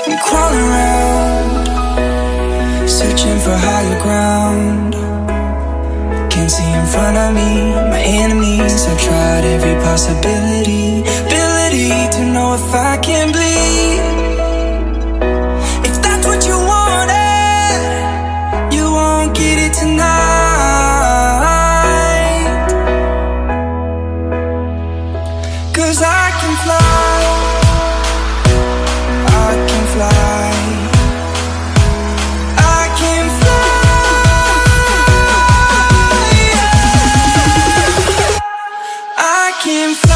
I'm crawling around, searching for higher ground. Can't see in front of me, my enemies. I've tried every possibility, ability to know if I can bleed. If that's what you wanted, you won't get it tonight. 'Cause I can fly, I can fly, I can fly, yeah. I can fly.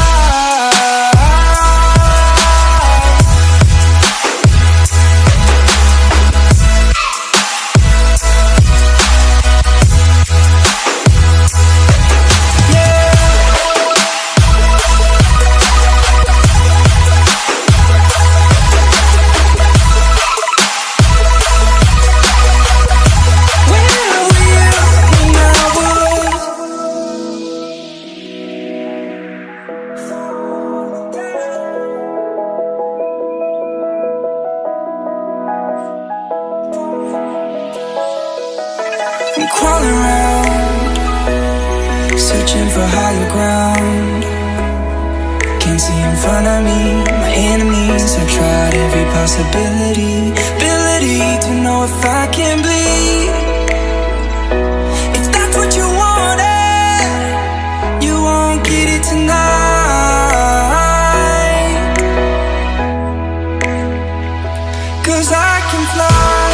I'm crawling around, searching for higher ground. Can't see in front of me, my enemies. I've tried every possibility, ability to know if I can bleed. If that's what you wanted, you won't get it tonight. 'Cause I can fly,